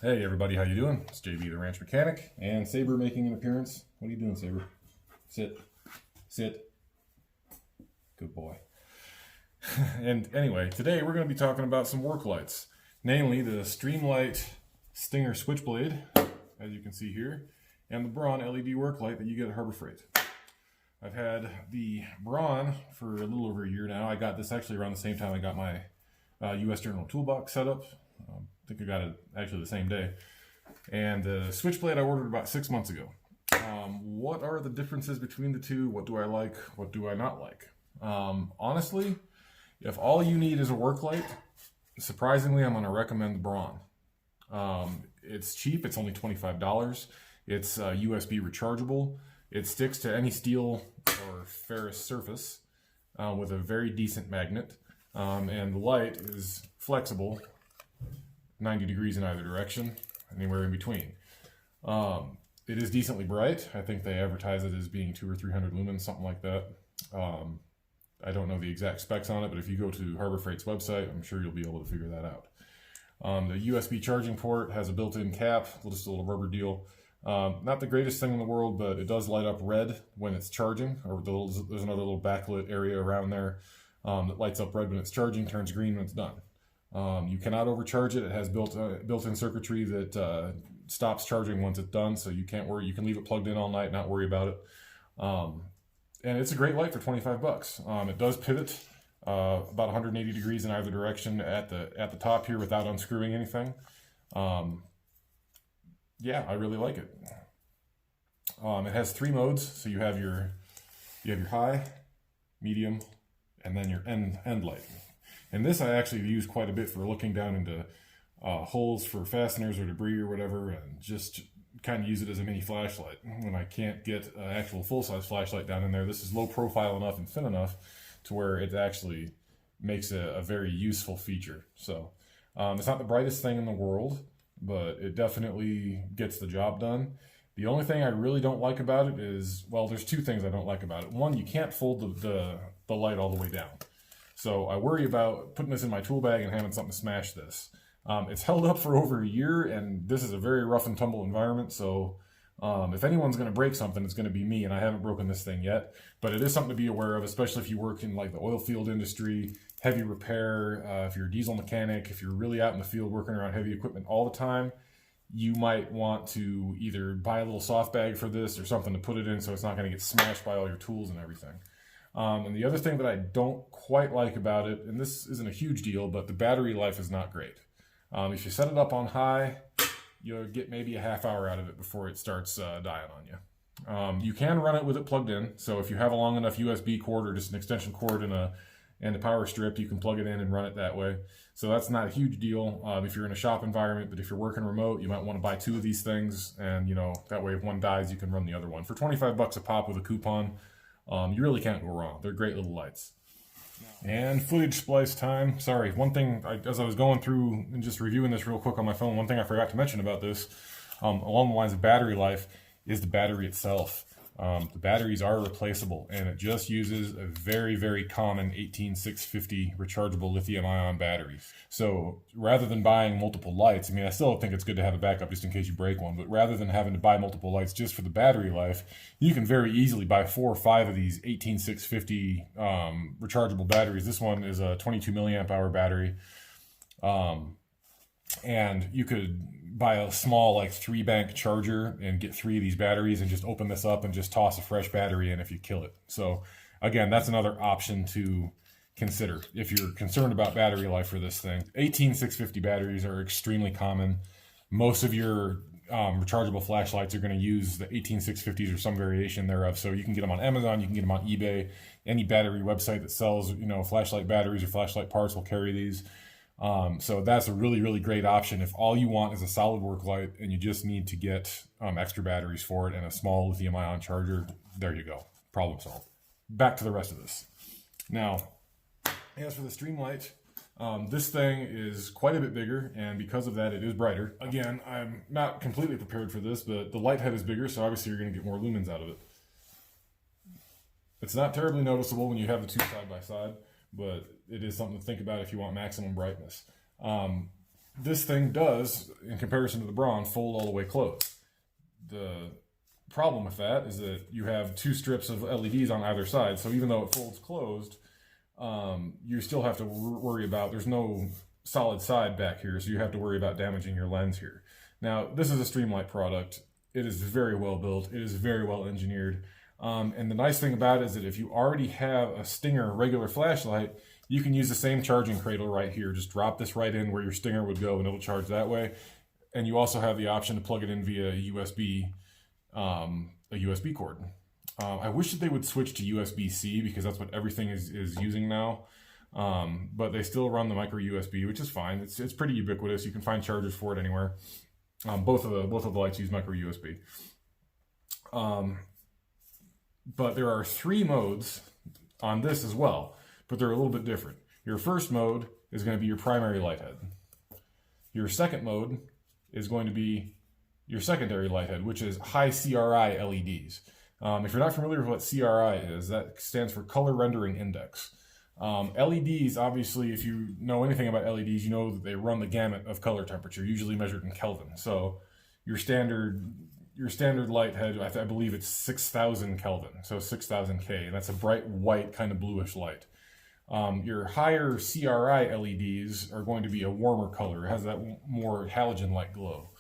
Hey everybody, how you doing? It's JB the Ranch Mechanic, and Saber making an appearance. What are you doing, Saber? Sit. Sit. Good boy. And anyway, today we're going to be talking about some work lights, namely the Streamlight Stinger Switchblade, as you can see here, and the Braun LED work light that you get at Harbor Freight. I've had the Braun for a little over a year now. I got this actually around the same time I got my US Journal Toolbox set up. I think I got it actually the same day. And the Switchblade I ordered about 6 months ago. What are the differences between the two? What do I like? What do I not like? Honestly, if all you need is a work light, surprisingly, I'm going to recommend the Braun. It's cheap. It's only $25. It's USB rechargeable. It sticks to any steel or ferrous surface with a very decent magnet. And the light is flexible, 90 degrees in either direction, anywhere in between. It is decently bright. I think they advertise it as being 200 or 300 lumens, something like that. I don't know the exact specs on it, but if you go to Harbor Freight's website, I'm sure you'll be able to figure that out. The USB charging port has a built-in cap, just a little rubber deal. Not the greatest thing in the world, but it does light up red when it's charging, or there's another little backlit area around there that lights up red when it's charging, turns green when it's done. You cannot overcharge it. It has built-in circuitry that stops charging once it's done, so you can't worry. You can leave it plugged in all night, not worry about it. And it's a great light for 25 bucks. It does pivot about 180 degrees in either direction at the top here without unscrewing anything. Yeah, I really like it. It has 3 modes, so you have your high, medium, and then your end light. And this I actually use quite a bit for looking down into holes for fasteners or debris or whatever, and just kind of use it as a mini flashlight. When I can't get an actual full-size flashlight down in there, this is low profile enough and thin enough to where it actually makes a very useful feature. So it's not the brightest thing in the world, but it definitely gets the job done. The only thing I really don't like about it is, well, there's 2 things I don't like about it. One, you can't fold the light all the way down. So I worry about putting this in my tool bag and having something smash this. It's held up for over a year, and this is a very rough and tumble environment, so if anyone's going to break something, it's going to be me, and I haven't broken this thing yet. But it is something to be aware of, especially if you work in like the oil field industry, heavy repair, if you're a diesel mechanic, if you're really out in the field working around heavy equipment all the time, you might want to either buy a little soft bag for this or something to put it in so it's not going to get smashed by all your tools and everything. And the other thing that I don't quite like about it, and this isn't a huge deal, but the battery life is not great. If you set it up on high, you'll get maybe a half hour out of it before it starts dying on you. You can run it with it plugged in, so if you have a long enough USB cord or just an extension cord and a power strip, you can plug it in and run it that way. So that's not a huge deal if you're in a shop environment, but if you're working remote, you might want to buy 2 of these things, and that way if one dies, you can run the other one. For 25 bucks a pop with a coupon, you really can't go wrong. They're great little lights. And footage splice time. Sorry, one thing, as I was going through and just reviewing this real quick on my phone, one thing I forgot to mention about this, along the lines of battery life, is the battery itself. The batteries are replaceable, and it just uses a very, very common 18650 rechargeable lithium-ion battery. So rather than buying multiple lights, I mean, I still think it's good to have a backup just in case you break one, but rather than having to buy multiple lights just for the battery life, you can very easily buy 4 or 5 of these 18650 rechargeable batteries. This one is a 22 milliamp hour battery. And you could buy a small like 3-bank charger and get 3 of these batteries and just open this up and just toss a fresh battery in if you kill it. So again, that's another option to consider if you're concerned about battery life for this thing. 18650 batteries are extremely common. Most of your rechargeable flashlights are going to use the 18650s or some variation thereof. So you can get them on Amazon, you can get them on eBay. Any battery website that sells flashlight batteries or flashlight parts will carry these. So that's a really, really great option if all you want is a solid work light and you just need to get extra batteries for it and a small lithium-ion charger. There you go. Problem solved. Back to the rest of this. Now, as for the Streamlight, this thing is quite a bit bigger, and because of that, it is brighter. Again, I'm not completely prepared for this, but the light head is bigger, so obviously you're going to get more lumens out of it. It's not terribly noticeable when you have the 2 side by side, but it is something to think about if you want maximum brightness. this thing does, in comparison to the Braun, fold all the way closed. The problem with that is that you have 2 strips of LEDs on either side, so even though it folds closed, you still have to worry about, there's no solid side back here, so you have to worry about damaging your lens here. Now, this is a Streamlight product. It is very well built. It is very well engineered. And the nice thing about it is that if you already have a Stinger regular flashlight, you can use the same charging cradle right here. Just drop this right in where your Stinger would go and it'll charge that way. And you also have the option to plug it in via a USB cord. I wish that they would switch to USB-C because that's what everything is using now. But they still run the micro USB, which is fine. It's pretty ubiquitous. You can find chargers for it anywhere. Both of the lights use micro USB. But there are 3 modes on this as well, but they're a little bit different. Your first mode is going to be your primary light head. Your second mode is going to be your secondary light head, which is high CRI LEDs. If you're not familiar with what CRI is, that stands for color rendering index. LEDs, obviously, if you know anything about LEDs, you know that they run the gamut of color temperature, usually measured in Kelvin. So your standard light head, I believe it's 6,000 Kelvin, so 6,000 K, and that's a bright white, kind of bluish light. Your higher CRI LEDs are going to be a warmer color. It has that more halogen-like glow.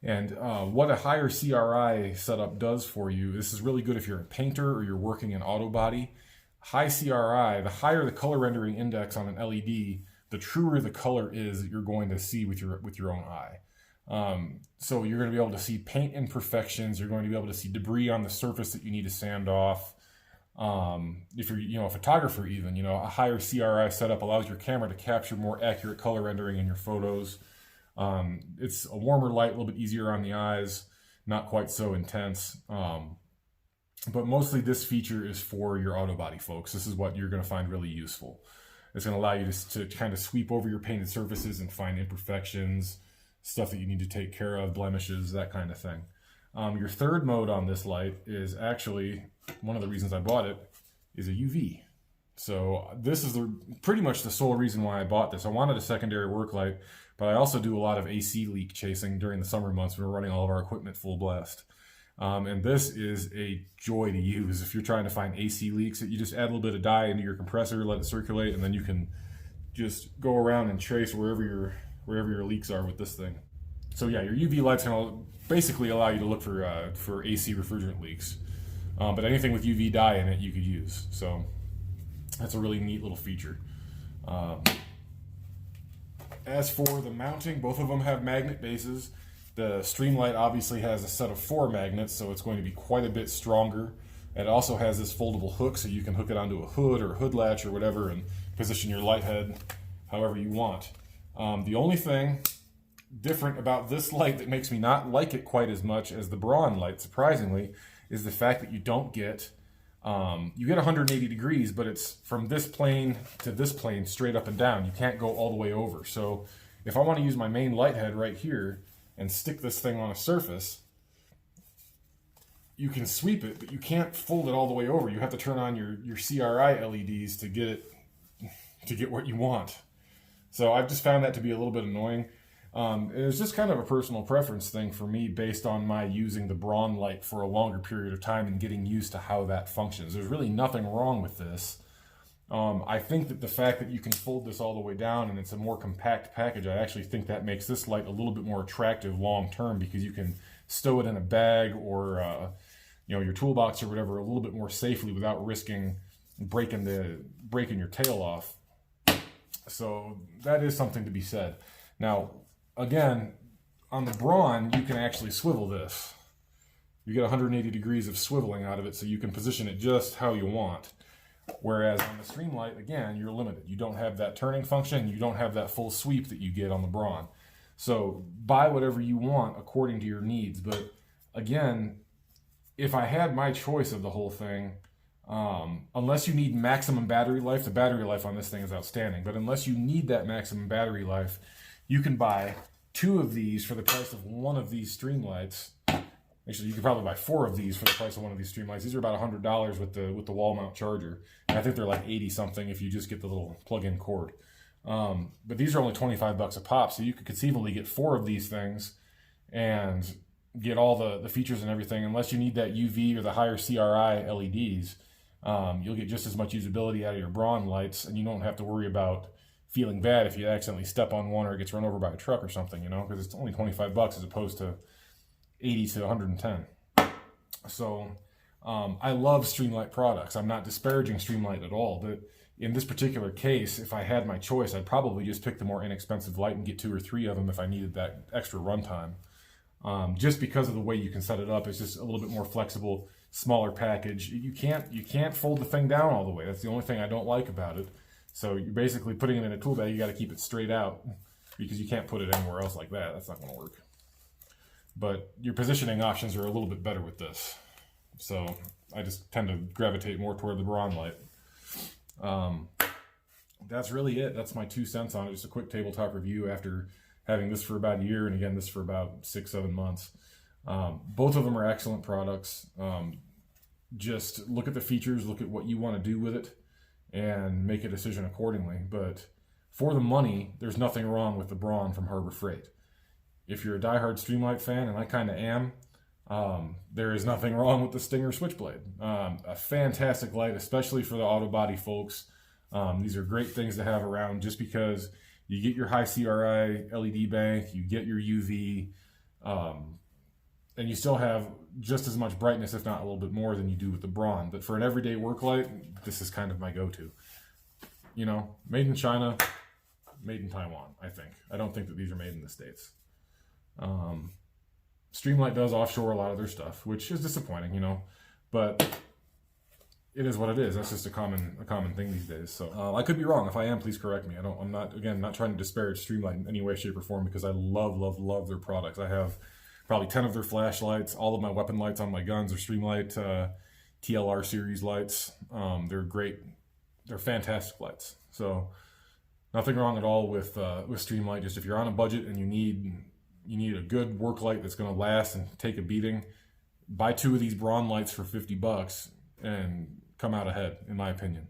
And what a higher CRI setup does for you, this is really good if you're a painter or you're working in auto body. High CRI, the higher the color rendering index on an LED, the truer the color is that you're going to see with your own eye. So you're going to be able to see paint imperfections. You're going to be able to see debris on the surface that you need to sand off. If you're a photographer even, a higher CRI setup allows your camera to capture more accurate color rendering in your photos. It's a warmer light, a little bit easier on the eyes, not quite so intense. But mostly this feature is for your auto body folks. This is what you're going to find really useful. It's going to allow you to kind of sweep over your painted surfaces and find imperfections, stuff that you need to take care of, blemishes, that kind of thing. Your third mode on this light is actually, one of the reasons I bought it, is a UV. So this is pretty much the sole reason why I bought this. I wanted a secondary work light, but I also do a lot of AC leak chasing during the summer months when we're running all of our equipment full blast. And this is a joy to use. If you're trying to find AC leaks, you just add a little bit of dye into your compressor, let it circulate, and then you can just go around and trace wherever your leaks are with this thing. So yeah, your UV light's going to basically allow you to look for AC refrigerant leaks. But anything with UV dye in it, you could use. So that's a really neat little feature. As for the mounting, both of them have magnet bases. The Streamlight obviously has a set of 4 magnets, so it's going to be quite a bit stronger. It also has this foldable hook, so you can hook it onto a hood or a hood latch or whatever and position your light head however you want. The only thing different about this light that makes me not like it quite as much as the Braun light, surprisingly, is the fact that you don't get, you get 180 degrees, but it's from this plane to this plane straight up and down. You can't go all the way over. So if I want to use my main light head right here and stick this thing on a surface, you can sweep it, but you can't fold it all the way over. You have to turn on your CRI LEDs to get what you want. So I've just found that to be a little bit annoying. It's just kind of a personal preference thing for me based on my using the Braun light for a longer period of time and getting used to how that functions. There's really nothing wrong with this. I think that the fact that you can fold this all the way down and it's a more compact package, I actually think that makes this light a little bit more attractive long term because you can stow it in a bag or your toolbox or whatever a little bit more safely without risking breaking your tail off. So that is something to be said. Now, again, on the Braun, you can actually swivel this. You get 180 degrees of swiveling out of it, so you can position it just how you want. Whereas on the Streamlight, again, you're limited. You don't have that turning function. You don't have that full sweep that you get on the Braun. So buy whatever you want according to your needs. But again, if I had my choice of the whole thing, unless you need maximum battery life, the battery life on this thing is outstanding. But unless you need that maximum battery life, you can buy 2 of these for the price of 1 of these Streamlights. Actually, you could probably buy 4 of these for the price of 1 of these Streamlights. These are about $100 with the wall mount charger. And I think they're like 80 something if you just get the little plug-in cord. But these are only 25 bucks a pop, so you could conceivably get 4 of these things and get all the features and everything. Unless you need that UV or the higher CRI LEDs, you'll get just as much usability out of your Braun lights, and you don't have to worry about feeling bad if you accidentally step on one or it gets run over by a truck or something, you know, because it's only 25 bucks as opposed to 80 to 110. So I love Streamlight products. I'm not disparaging Streamlight at all. But in this particular case, if I had my choice, I'd probably just pick the more inexpensive light and get 2 or 3 of them if I needed that extra runtime. Just because of the way you can set it up, it's just a little bit more flexible, smaller package. You can't fold the thing down all the way. That's the only thing I don't like about it. So you're basically putting it in a tool bag. You got to keep it straight out because you can't put it anywhere else like that. That's not going to work. But your positioning options are a little bit better with this. So I just tend to gravitate more toward the Braun light. That's really it. That's my 2 cents on it. Just a quick tabletop review after having this for about a year, and again, this for about 6-7 months. Both of them are excellent products. Just look at the features, look at what you want to do with it, and make a decision accordingly. But for the money, there's nothing wrong with the Braun from Harbor Freight. If you're a diehard Streamlight fan, and I kind of am, there is nothing wrong with the Stinger Switchblade. A fantastic light, especially for the auto body folks. These are great things to have around just because you get your high CRI LED bank, you get your UV, and you still have just as much brightness, if not a little bit more, than you do with the Braun. But for an everyday work light, this is kind of my go-to. You know, made in China, made in Taiwan, I think. I don't think that these are made in the States. Streamlight does offshore a lot of their stuff, which is disappointing, you know, but it is what it is. That's just a common thing these days. So I could be wrong. If I am, please correct me. I'm not trying to disparage Streamlight in any way, shape, or form, because I love their products. I have probably 10 of their flashlights. All of my weapon lights on my guns are Streamlight TLR series lights. They're great. They're fantastic lights. So nothing wrong at all with Streamlight. Just if you're on a budget and you need a good work light that's going to last and take a beating, buy 2 of these Braun lights for 50 bucks and come out ahead, in my opinion.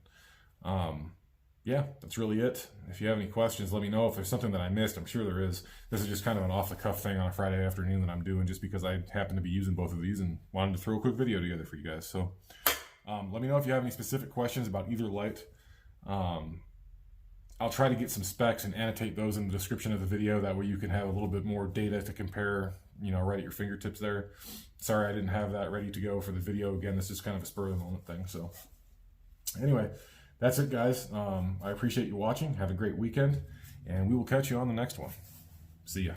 Yeah, that's really it. If you have any questions, let me know. If there's something that I missed, I'm sure there is. This is just kind of an off-the-cuff thing on a Friday afternoon that I'm doing just because I happen to be using both of these and wanted to throw a quick video together for you guys. So let me know if you have any specific questions about either light. I'll try to get some specs and annotate those in the description of the video. That way you can have a little bit more data to compare, you know, right at your fingertips there. Sorry I didn't have that ready to go for the video. Again, this is kind of a spur of the moment thing. So anyway, that's it, guys. I appreciate you watching. Have a great weekend, and we will catch you on the next one. See ya.